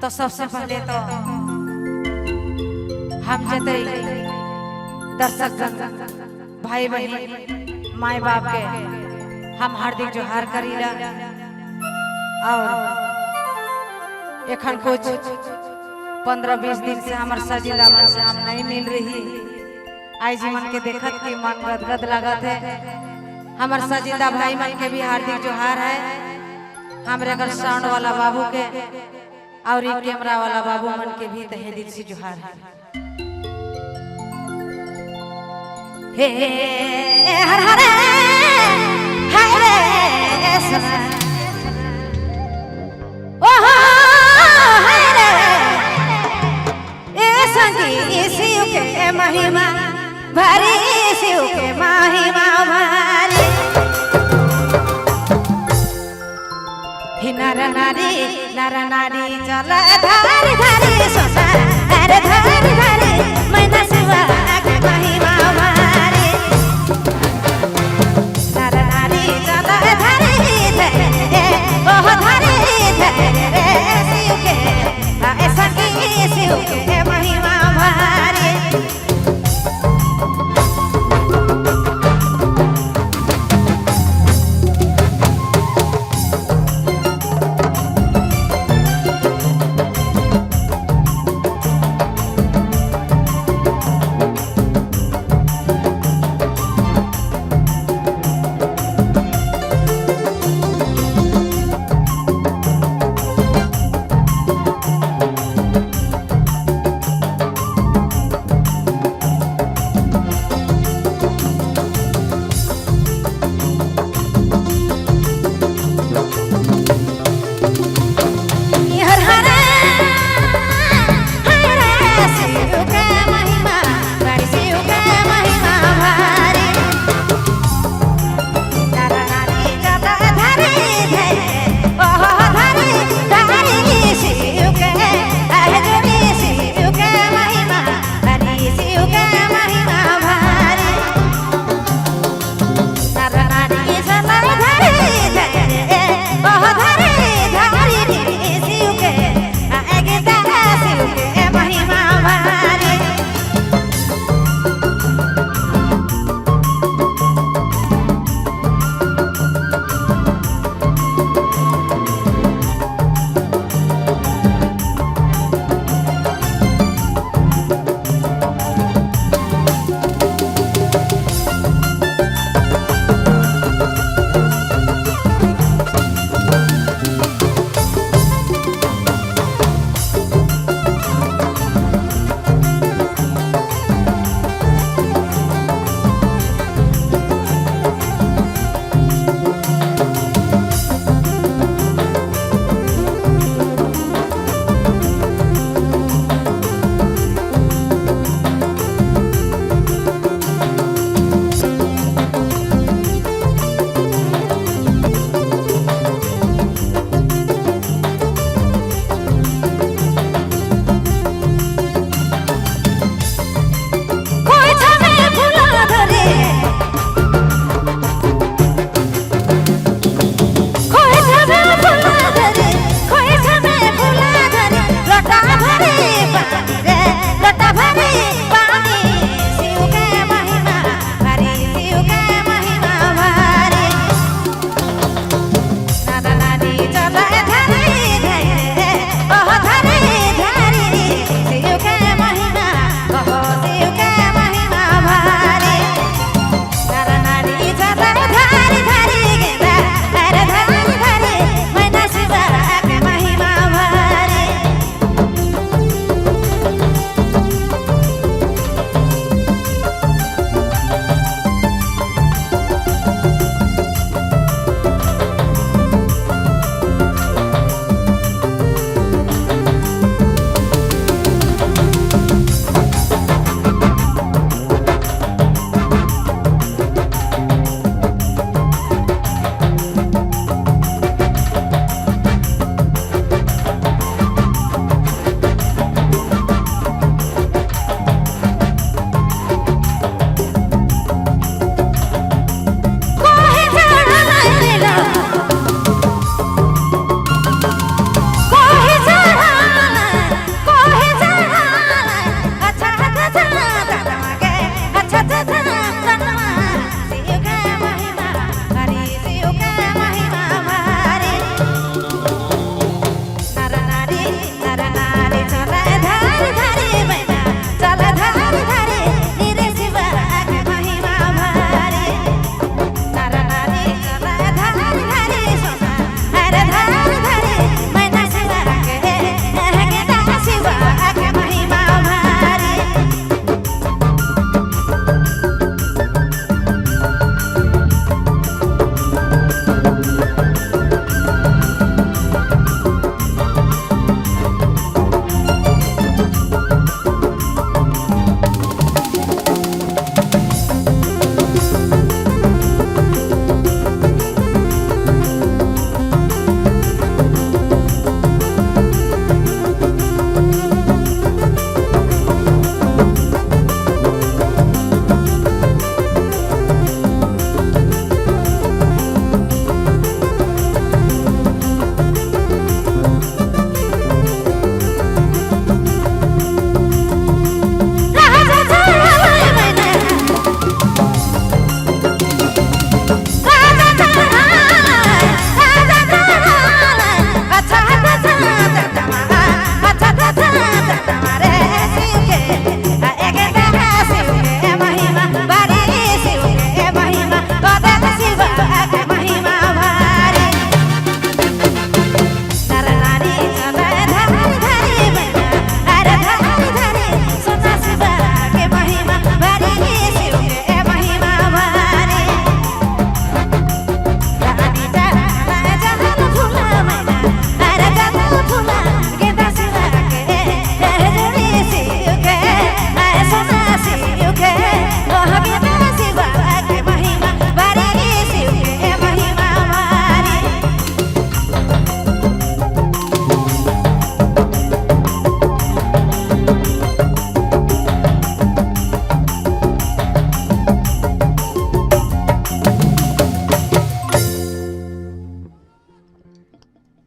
तो सबसे पहले तो हम जते दर्शक भाई बहन माए बाप के हम हार्दिक जोहार करीला। और एखन कुछ 15-20 दिन से हमार सजीला मन से हम नहीं मिल रही। आई जीवन के देखत के मन गदगद लागत है। हमार सजीदा भाई मन के भी हार्दिक जोहार है। हमरे अगर साउंड वाला बाबू के और कैमरा वाला बाबू मन के भी तहे दिल से जोहार है। हे हर हर हरे ओ हरे ए संगी शिव के महिमा भरी, शिव के महिमा भरी। नर नारी चल धारी धारी सोना, अरे धारी धारी